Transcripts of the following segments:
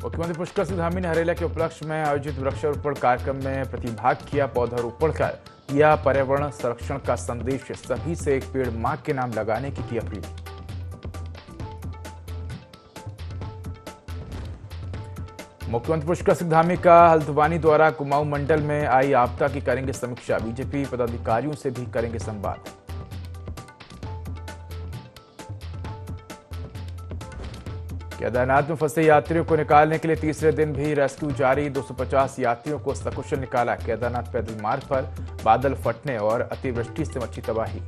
मुख्यमंत्री पुष्कर सिंह धामी ने हरेला के उपलक्ष्य में आयोजित वृक्षारोपण कार्यक्रम में प्रतिभाग किया। पौधारोपण कर दिया पर्यावरण संरक्षण का संदेश। सभी से एक पेड़ मां के नाम लगाने की अपील। मुख्यमंत्री पुष्कर सिंह धामी का हल्द्वानी द्वारा कुमाऊं मंडल में आई आपदा की करेंगे समीक्षा। बीजेपी पदाधिकारियों से भी करेंगे संवाद। केदारनाथ में फंसे यात्रियों को निकालने के लिए तीसरे दिन भी रेस्क्यू जारी। 250 यात्रियों को सकुशल निकाला। केदारनाथ पैदल मार्ग पर बादल फटने और अतिवृष्टि से मची तबाही।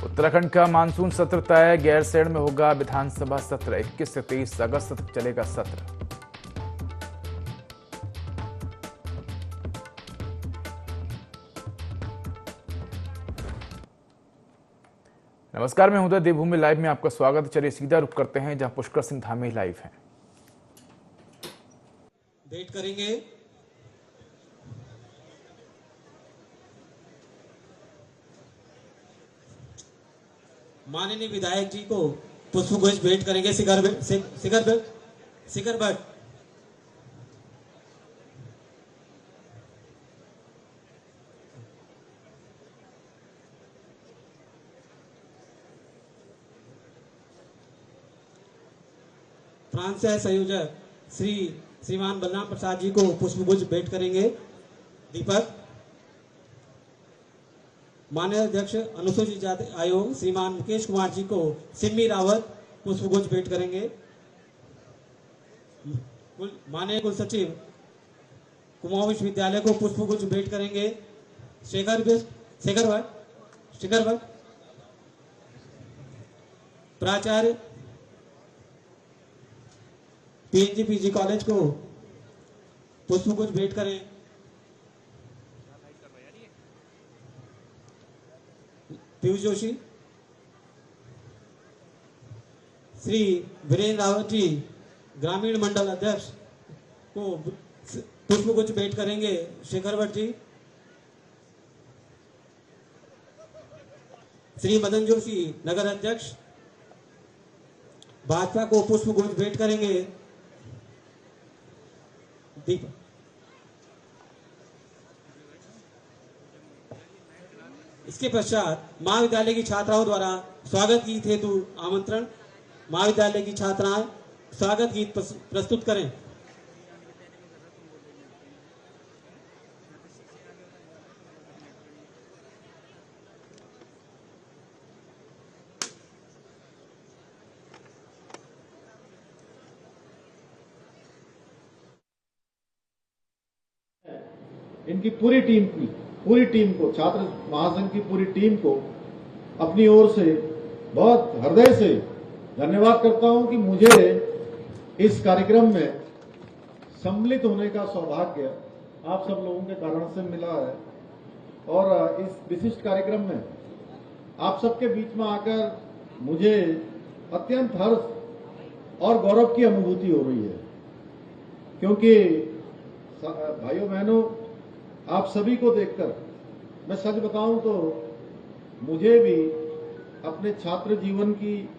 उत्तराखंड का मानसून सत्र तय। गैरसैंण में होगा विधानसभा सत्र। 21 से 23 अगस्त तक चलेगा सत्र। नमस्कार, मैं उदय। देवभूमि लाइव में आपका स्वागत है। चलिए सीधा रुख करते हैं जहां पुष्कर सिंह धामी लाइव हैं। भेंट करेंगे माननीय विधायक जी को पुष्पगुच्छ भेंट करेंगे। शिखर भट्ट फ्रांस से संयोजक श्रीमान बलराम प्रसाद जी को पुष्पगुच्छ भेंट करेंगे। दीपक माननीय अध्यक्ष अनुसूचित जाति आयोग श्रीमान मुकेश कुमार जी को सिम्मी रावत पुष्पगुच्छ भेंट करेंगे। माननीय कुल सचिव कुमाऊं विश्वविद्यालय को पुष्पगुच्छ भेंट करेंगे। शेखर भट्ट प्राचार्य पीएनजी पीजी कॉलेज को पुष्पगुच्छ भेंट करें। पीयूष जोशी, श्री वीरेंद्र रावत जी ग्रामीण मंडल अध्यक्ष को पुष्पगुच्छ भेंट करेंगे। शेखर भट्ट जी, श्री मदन जोशी नगर अध्यक्ष भाजपा को पुष्पगुच्छ भेंट करेंगे। दीपक इसके पश्चात महाविद्यालय की छात्राओं द्वारा स्वागत गीत हेतु आमंत्रण। महाविद्यालय की छात्राएं स्वागत गीत प्रस्तुत करें। इनकी पूरी टीम को छात्र महासंघ की पूरी टीम को अपनी ओर से बहुत हृदय से धन्यवाद करता हूं कि मुझे इस कार्यक्रम में सम्मिलित होने का सौभाग्य आप सब लोगों के कारण से मिला है और इस विशिष्ट कार्यक्रम में आप सबके बीच में आकर मुझे अत्यंत हर्ष और गौरव की अनुभूति हो रही है, क्योंकि भाइयों बहनों, आप सभी को देखकर मैं सच बताऊं तो मुझे भी अपने छात्र जीवन की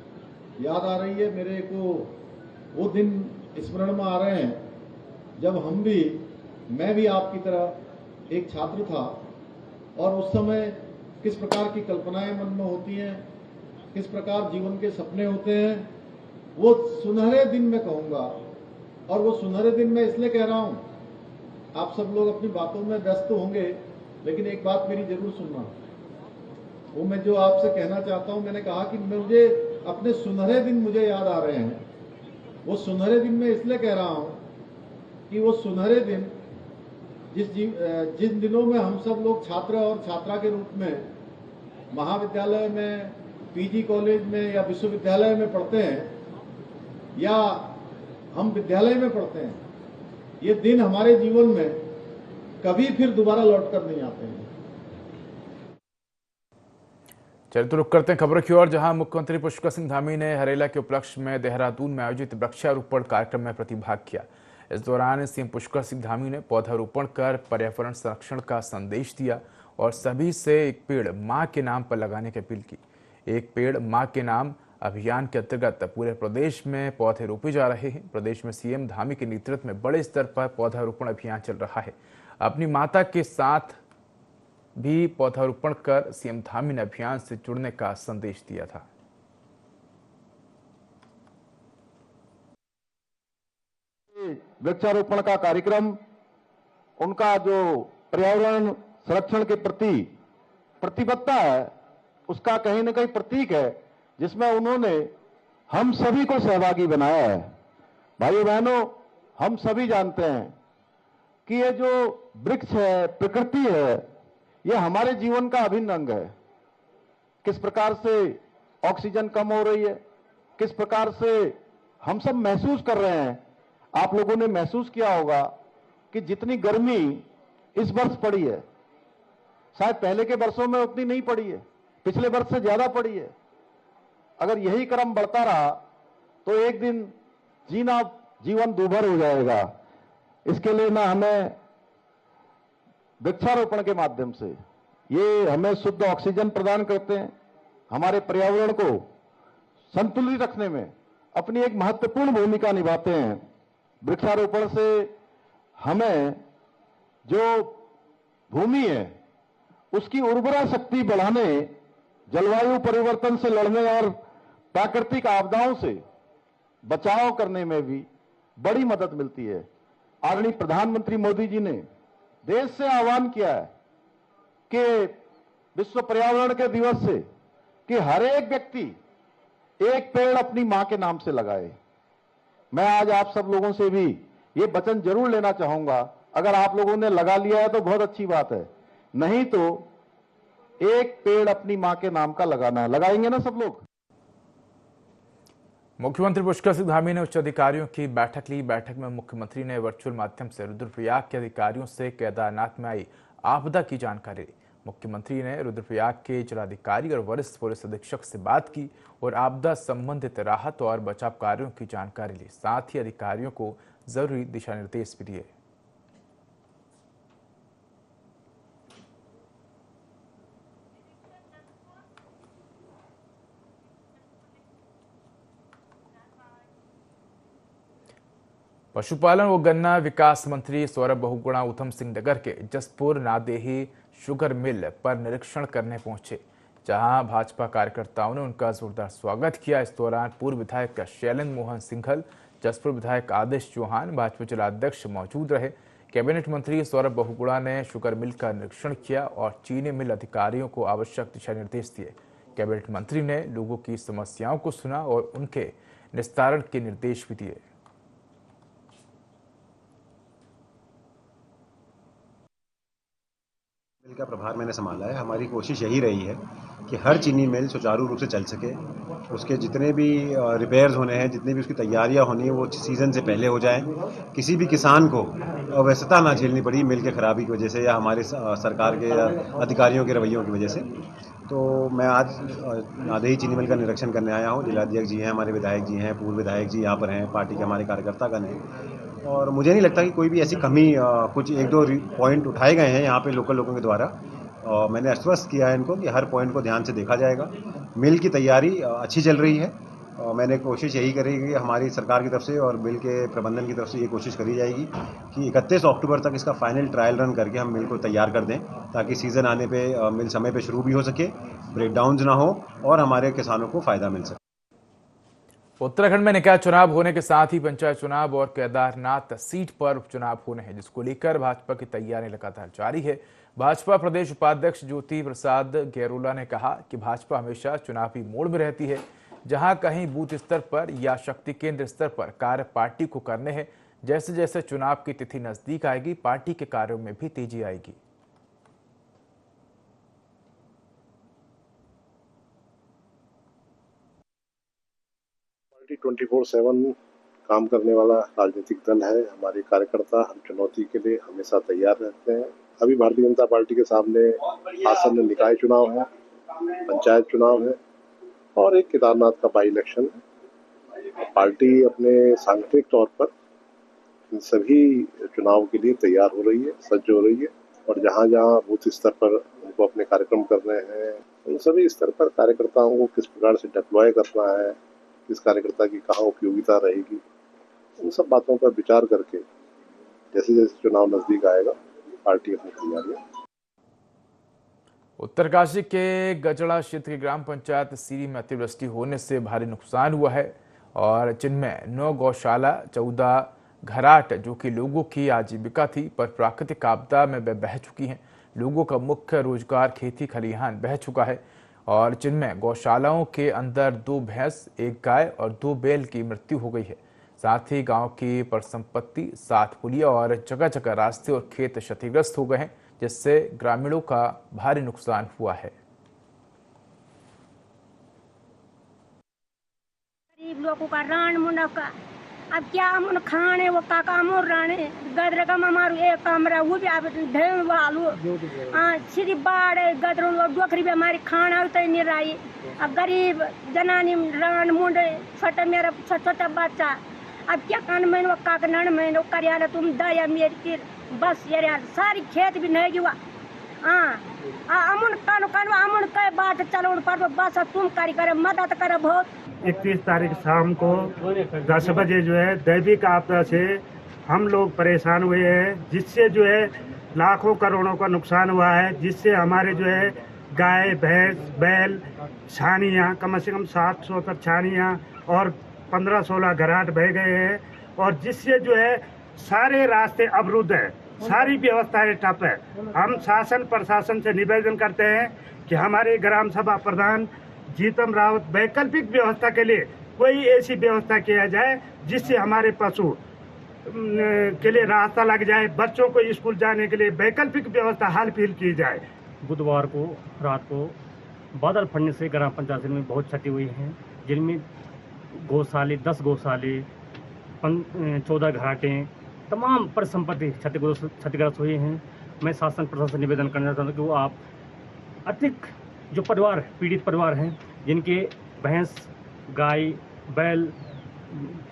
याद आ रही है। मेरे को वो दिन स्मरण में आ रहे हैं जब मैं भी आपकी तरह एक छात्र था और उस समय किस प्रकार की कल्पनाएं मन में होती हैं, किस प्रकार जीवन के सपने होते हैं। वो सुनहरे दिन मैं कहूँगा, और वो सुनहरे दिन मैं इसलिए कह रहा हूँ, आप सब लोग अपनी बातों में व्यस्त होंगे, लेकिन एक बात मेरी जरूर सुनना। वो मैं जो आपसे कहना चाहता हूं, मैंने कहा कि मुझे अपने सुनहरे दिन मुझे याद आ रहे हैं। वो सुनहरे दिन मैं इसलिए कह रहा हूं कि वो सुनहरे दिन जिन दिनों में हम सब लोग छात्र और छात्रा के रूप में महाविद्यालय में, पीजी कॉलेज में या विश्वविद्यालय में पढ़ते हैं या हम विद्यालय में पढ़ते हैं, ये दिन हमारे जीवन में कभी फिर दोबारा लौट कर नहीं आते हैं। चलिए तो रुक करते हैं खबरों की ओर, जहां मुख्यमंत्री पुष्कर सिंह धामी ने हरेला के उपलक्ष्य में देहरादून में आयोजित वृक्षारोपण कार्यक्रम में प्रतिभाग किया। इस दौरान सीएम पुष्कर सिंह धामी ने पौधारोपण कर पर्यावरण संरक्षण का संदेश दिया और सभी से एक पेड़ मां के नाम पर लगाने की अपील की। एक पेड़ मां के नाम अभियान के अंतर्गत पूरे प्रदेश में पौधे रोपे जा रहे हैं। प्रदेश में सीएम धामी के नेतृत्व में बड़े स्तर पर पौधारोपण अभियान चल रहा है। अपनी माता के साथ भी पौधारोपण कर सीएम धामी ने अभियान से जुड़ने का संदेश दिया था। वृक्षारोपण का कार्यक्रम उनका जो पर्यावरण संरक्षण के प्रति प्रतिबद्धता है, उसका कहीं न कहीं प्रतीक है, जिसमें उन्होंने हम सभी को सहभागी बनाया है। भाइयों बहनों, हम सभी जानते हैं कि ये जो वृक्ष है, प्रकृति है, ये हमारे जीवन का अभिन्न अंग है। किस प्रकार से ऑक्सीजन कम हो रही है, किस प्रकार से हम सब महसूस कर रहे हैं। आप लोगों ने महसूस किया होगा कि जितनी गर्मी इस वर्ष पड़ी है, शायद पहले के वर्षों में उतनी नहीं पड़ी है, पिछले वर्ष से ज्यादा पड़ी है। अगर यही क्रम बढ़ता रहा तो एक दिन जीवन दूभर हो जाएगा। इसके लिए ना हमें वृक्षारोपण के माध्यम से ये हमें शुद्ध ऑक्सीजन प्रदान करते हैं, हमारे पर्यावरण को संतुलित रखने में अपनी एक महत्वपूर्ण भूमिका निभाते हैं। वृक्षारोपण से हमें जो भूमि है उसकी उर्वरा शक्ति बढ़ाने, जलवायु परिवर्तन से लड़ने और प्राकृतिक आपदाओं से बचाव करने में भी बड़ी मदद मिलती है। आदरणीय प्रधानमंत्री मोदी जी ने देश से आह्वान किया है कि विश्व पर्यावरण के दिवस से कि हर एक व्यक्ति एक पेड़ अपनी मां के नाम से लगाए। मैं आज आप सब लोगों से भी ये वचन जरूर लेना चाहूंगा। अगर आप लोगों ने लगा लिया है तो बहुत अच्छी बात है, नहीं तो एक पेड़ अपनी मां के नाम का लगाना है। लगाएंगे ना सब लोग? मुख्यमंत्री पुष्कर सिंह धामी ने उच्च अधिकारियों की बैठक ली। बैठक में मुख्यमंत्री ने वर्चुअल माध्यम से रुद्रप्रयाग के अधिकारियों से केदारनाथ में आई आपदा की जानकारी ली। मुख्यमंत्री ने रुद्रप्रयाग के जिलाधिकारी और वरिष्ठ पुलिस अधीक्षक से बात की और आपदा संबंधित राहत और बचाव कार्यों की जानकारी ली। साथ ही अधिकारियों को जरूरी दिशा निर्देश भी दिए। पशुपालन व गन्ना विकास मंत्री सौरभ बहुगुणा ऊधम सिंह नगर के जसपुर नादेही शुगर मिल पर निरीक्षण करने पहुंचे, जहां भाजपा कार्यकर्ताओं ने उनका जोरदार स्वागत किया। इस दौरान पूर्व विधायक शैलेंद्र मोहन सिंघल, जसपुर विधायक आदेश चौहान, भाजपा जिलाध्यक्ष मौजूद रहे। कैबिनेट मंत्री सौरभ बहुगुणा ने शुगर मिल का निरीक्षण किया और चीनी मिल अधिकारियों को आवश्यक दिशा निर्देश दिए। कैबिनेट मंत्री ने लोगों की समस्याओं को सुना और उनके निस्तारण के निर्देश भी दिए। मिल का प्रभार मैंने संभाला है। हमारी कोशिश यही रही है कि हर चीनी मिल सुचारू रूप से चल सके, उसके जितने भी रिपेयर्स होने हैं, जितनी भी उसकी तैयारियां होनी है, वो सीज़न से पहले हो जाएं। किसी भी किसान को अव्यस्तता ना झेलनी पड़ी मिल के खराबी की वजह से या हमारे सरकार के या अधिकारियों के रवैयों की वजह से। तो मैं आज नादेही चीनी मिल का निरीक्षण करने आया हूँ। जिलाध्यक्ष जी हैं, हमारे विधायक जी हैं, पूर्व विधायक जी यहाँ पर हैं, पार्टी के हमारे कार्यकर्तागण हैं, और मुझे नहीं लगता कि कोई भी ऐसी कमी कुछ एक दो पॉइंट उठाए गए हैं यहाँ पे लोकल लोगों के द्वारा। मैंने आश्वस्त किया है इनको कि हर पॉइंट को ध्यान से देखा जाएगा। मिल की तैयारी अच्छी चल रही है। मैंने कोशिश यही करी कि हमारी सरकार की तरफ से और मिल के प्रबंधन की तरफ से ये कोशिश करी जाएगी कि 31 अक्टूबर तक इसका फाइनल ट्रायल रन करके हम मिल को तैयार कर दें, ताकि सीज़न आने पे मिल समय पे शुरू भी हो सके, ब्रेकडाउन्स ना हो और हमारे किसानों को फायदा मिल सके। उत्तराखंड में निकाय चुनाव होने के साथ ही पंचायत चुनाव और केदारनाथ सीट पर उपचुनाव होने हैं, जिसको लेकर भाजपा की तैयारी लगातार जारी है। भाजपा प्रदेश उपाध्यक्ष ज्योति प्रसाद गैरोला ने कहा कि भाजपा हमेशा चुनावी मोड में रहती है। जहां कहीं बूथ स्तर पर या शक्ति केंद्र स्तर पर कार्य पार्टी को करने हैं। जैसे जैसे चुनाव की तिथि नजदीक आएगी, पार्टी के कार्यों में भी तेजी आएगी। 24/7 काम करने वाला राजनीतिक दल है। हमारे कार्यकर्ता हर चुनौती के लिए हमेशा तैयार रहते हैं। अभी भारतीय जनता पार्टी के सामने आसन्न निकाय चुनाव है, पंचायत चुनाव है और एक केदारनाथ का बाई इलेक्शन है। पार्टी अपने सांगठनिक तौर पर इन सभी चुनाव के लिए तैयार हो रही है, सज्ज हो रही है, और जहां जहां बूथ स्तर पर उनको अपने कार्यक्रम करने हैं, उन सभी स्तर पर कार्यकर्ताओं को किस प्रकार से डिप्लॉय करना है, किस कार्यकर्ता की कहाँ उपयोगिता रहेगी, उन सब बातों पर विचार करके जैसे जैसे चुनाव नजदीक आएगा पार्टी अपनी तैयारियां। उत्तरकाशी के गजड़ा क्षेत्र की ग्राम पंचायत सीरी में अतिवृष्टि होने से भारी नुकसान हुआ है और जिनमें 9 गौशाला, 14 घराट जो कि लोगों की आजीविका थी पर प्राकृतिक आपदा में वे बह चुकी हैं। लोगों का मुख्य रोजगार खेती खलिहान बह चुका है और जिनमें गौशालाओं के अंदर 2 भैंस, 1 गाय और 2 बैल की मृत्यु हो गई है। साथ ही गांव की परिसंपत्ति, 7 पुलिया और जगह जगह रास्ते और खेत क्षतिग्रस्त हो गए हैं, जिससे ग्रामीणों का भारी नुकसान हुआ है। गरीब लोगों का रान मुना का अब क्या हम खाने वो का काम और राने गदर का मारू एक कमरा वो भी आप ढेर वालू सीधी बाढ़ गदरों डोकरी भी हमारी खाना तो नहीं रही। अब गरीब जनानी रान मुंडे छोटा मेरा छोटा बच्चा अब क्या कान में वो का नन में वो करियाला तुम दया मेरी की बस यार सारी खेत भी नहीं हुआ। अमुन कानो कानो अमुन के बात चलो पर बस तुम करी करे मदद करे बहुत। 31 तारीख शाम को 10 बजे जो है दैविक आपदा से हम लोग परेशान हुए हैं, जिससे जो है लाखों करोड़ों का नुकसान हुआ है, जिससे हमारे जो है गाय, भैंस, बैल, छानियाँ कम से कम 700 तक छानियाँ और 15-16 घराट बह गए हैं और जिससे जो है सारे रास्ते अवरुद्ध है, सारी व्यवस्थाएं ठप है। हम शासन प्रशासन से निवेदन करते हैं कि हमारे ग्राम सभा प्रधान जीतम रावत वैकल्पिक व्यवस्था के लिए कोई ऐसी व्यवस्था किया जाए जिससे हमारे पशु के लिए रास्ता लग जाए, बच्चों को स्कूल जाने के लिए वैकल्पिक व्यवस्था हाल फिल की जाए। बुधवार को रात को बादल फटने से ग्राम पंचायत में बहुत क्षति हुई है, जिनमें गौशाले, 10 गौशाले, 14 घाटें, तमाम परिसंपत्ति क्षतिग्रस्त हुए हैं। मैं शासन प्रशासन से निवेदन करना चाहता हूँ कि वो आप अधिक जो परिवार पीड़ित परिवार हैं, जिनके भैंस, गाय, बैल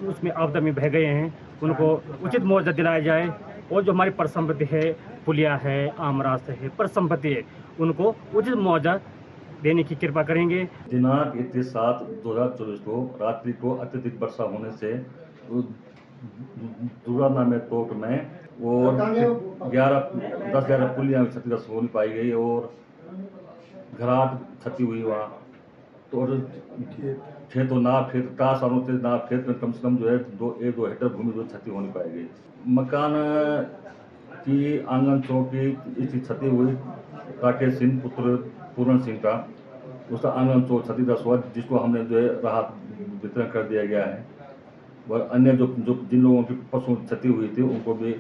उसमें आपदा में बह गए हैं, उनको उचित मुआवजा दिलाया जाए और जो हमारी परिसंपत्ति है, पुलिया है, आम रास्ते है, परिसंपत्ति है, उनको उचित मुआवजा देने की कृपा करेंगे। दिनांक 31/7/2024 को रात्रि को अत्यधिक वर्षा होने से दूरा नामे तोट में और 10-11 पुलियां क्षतिग्रस्त होने पाई गई और घराट क्षति हुई वहाँ। तो खेतों ना खेत कासानों से ना खेत में कम से कम जो है 1-2 हेक्टेयर भूमि जो क्षति होने पाई गई। मकान की आंगन चौकी इसकी क्षति हुई। राकेश सिंह पुत्र पूर्ण सिंह का उसका आंगन चौक क्षतिग्रस्त हुआ, जिसको हमने जो है राहत वितरण कर दिया गया है। और अन्य जो जिन लोगों की पशु क्षति हुई थी उनको भी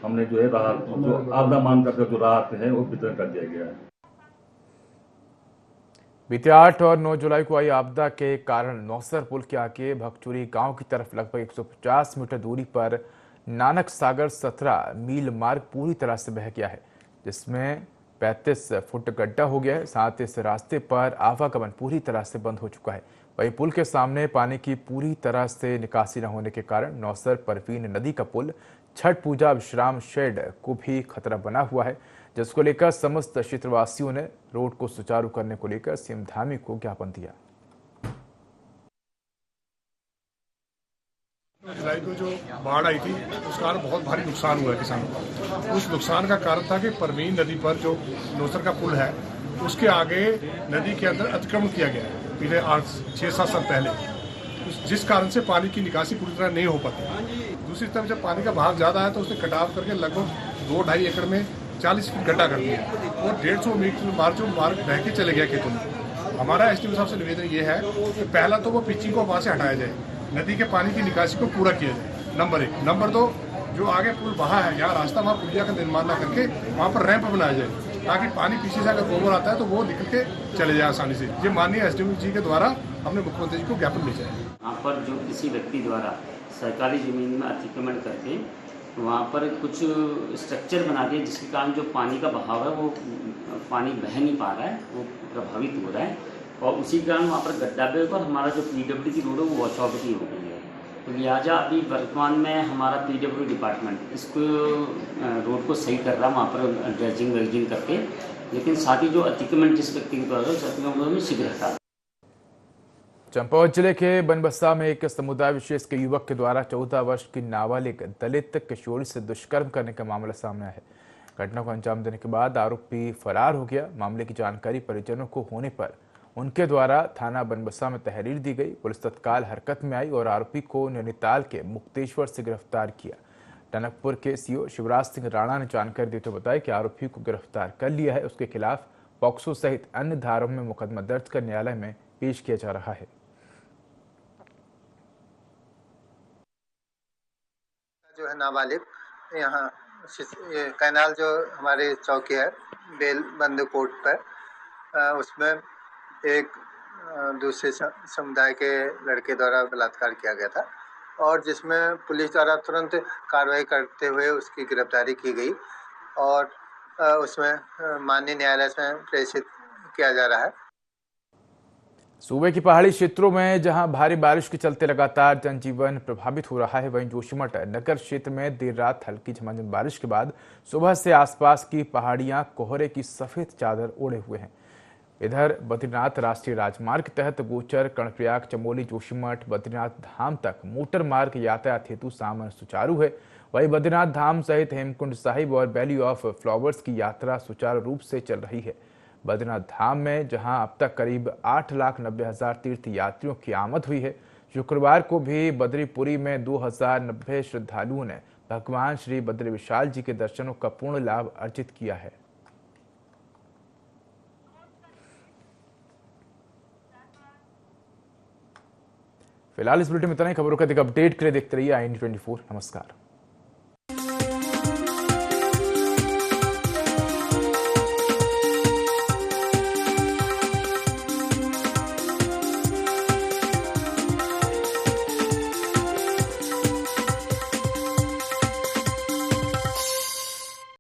हमने जो है राहत, जो आपदा मान करके जो राहत है वो वितरण कर दिया गया है। बीते 8 और 9 जुलाई को आई आपदा के कारण नौसर पुल के आगे भगचूरी गांव की तरफ लगभग 150 मीटर दूरी पर नानक सागर 17 मील मार्ग पूरी तरह से बह गया है, जिसमें 35 फुट गड्ढा हो गया है। साथ इस रास्ते पर आवागमन पूरी तरह से बंद हो चुका है। वहीं पुल के सामने पानी की पूरी तरह से निकासी न होने के कारण नौसर परवीन नदी का पुल छठ पूजा विश्राम शेड को भी खतरा बना हुआ है, जिसको लेकर समस्त क्षेत्रवासियों ने रोड को सुचारू करने को लेकर सीएम धामी को ज्ञापन दिया। जुलाई को जो बाढ़ आई थी उस कारण बहुत भारी नुकसान हुआ है किसानों का। उस नुकसान का कारण था कि परवीन नदी पर जो नौसर का पुल है उसके आगे नदी के अंदर अतिक्रमण किया गया है पिछले 6-7 साल पहले, जिस कारण से पानी की निकासी पूरी तरह नहीं हो पाती। दूसरी तरफ जब पानी का बहाव ज्यादा है तो उसने कटाव करके लगभग 2-2.5 एकड़ में 40 फीट गड्ढा कर दिया और 150 मीटर मार्ग बह के चले गया खेतों में। हमारा एसडीएम साहब से निवेदन ये है कि पहला तो वो पिचिंग को वहाँ से हटाया जाए, नदी के पानी की निकासी को पूरा किया जाए, नंबर 1। नंबर 2, जो आगे पुल बहा है जहाँ रास्ता वहाँ पुलिया का निर्माण न करके वहाँ पर रैंप बनाया जाए, ताकि पानी पीछे से अगर ओवर आता है तो वो निकल के चले जाए आसानी से। ये माननीय एसडीएम जी के द्वारा हमने मुख्यमंत्री जी को ज्ञापन भेजा है। वहाँ पर जो किसी व्यक्ति द्वारा सरकारी जमीन में अतिक्रमण करके वहाँ पर कुछ स्ट्रक्चर बना दिए, जिसके कारण जो पानी का बहाव है वो पानी बह नहीं पा रहा है, वो प्रभावित हो रहा है और उसी कारण वहाँ पर गड्ढा पे पर हमारा जो पीडब्ल्यू की रोड है वो वॉश आउट की हो गई है। तो लिहाजा अभी वर्तमान में हमारा पीडब्ल्यू डिपार्टमेंट इसको रोड को सही कर रहा है, वहाँ पर ड्रेजिंग वेल्जिंग करके लेकिन साथ ही जो अतिक्रमण जिस व्यक्ति के द्वारा उस अतिक्रमण में शीघ्र हटा। चंपावत जिले के बनबसा में एक समुदाय विशेष के युवक के द्वारा 14 वर्ष की नाबालिग दलित किशोरी से दुष्कर्म करने का मामला सामने आया है। घटना को अंजाम देने के बाद आरोपी फरार हो गया। मामले की जानकारी परिजनों को होने पर उनके द्वारा थाना बनबसा में तहरीर दी गई। पुलिस तत्काल हरकत में आई और आरोपी को नैनीताल के मुक्तेश्वर से गिरफ्तार किया। टनकपुर के सीओ शिवराज सिंह राणा ने जानकारी देते हुए बताया कि आरोपी को गिरफ्तार कर लिया है। उसके खिलाफ पॉक्सो सहित अन्य धाराओं में मुकदमा दर्ज कर न्यायालय में पेश किया जा रहा है। जो है नाबालिग यहाँ कैनाल जो हमारे चौकी है बेल बंद कोर्ट पर, उसमें एक दूसरे समुदाय के लड़के द्वारा बलात्कार किया गया था और जिसमें पुलिस द्वारा तुरंत कार्रवाई करते हुए उसकी गिरफ्तारी की गई और उसमें माननीय न्यायालय में प्रेषित किया जा रहा है। सूबे की पहाड़ी क्षेत्रों में जहां भारी बारिश के चलते लगातार जनजीवन प्रभावित हो रहा है, वहीं जोशीमठ नगर क्षेत्र में देर रात हल्की झमाझम बारिश के बाद सुबह से आसपास की पहाड़ियां कोहरे की सफेद चादर ओढ़े हुए हैं। इधर बद्रीनाथ राष्ट्रीय राजमार्ग के तहत गोचर कर्णप्रयाग चमोली जोशीमठ बद्रीनाथ धाम तक मोटर मार्ग यातायात हेतु सामान्य सुचारू है। वहीं बद्रीनाथ धाम सहित हेमकुंड साहिब और वैली ऑफ फ्लावर्स की यात्रा सुचारू रूप से चल रही है। बद्रीनाथ धाम में जहां अब तक करीब 8,90,000 तीर्थ यात्रियों की आमद हुई है, शुक्रवार को भी बद्रीपुरी में 2,090 श्रद्धालुओं ने भगवान श्री बद्री विशाल जी के दर्शनों का पूर्ण लाभ अर्जित किया है। फिलहाल इस बुलेटिन में इतना ही। खबरों का अधिक अपडेट के लिए देखते रहिए IND24। नमस्कार।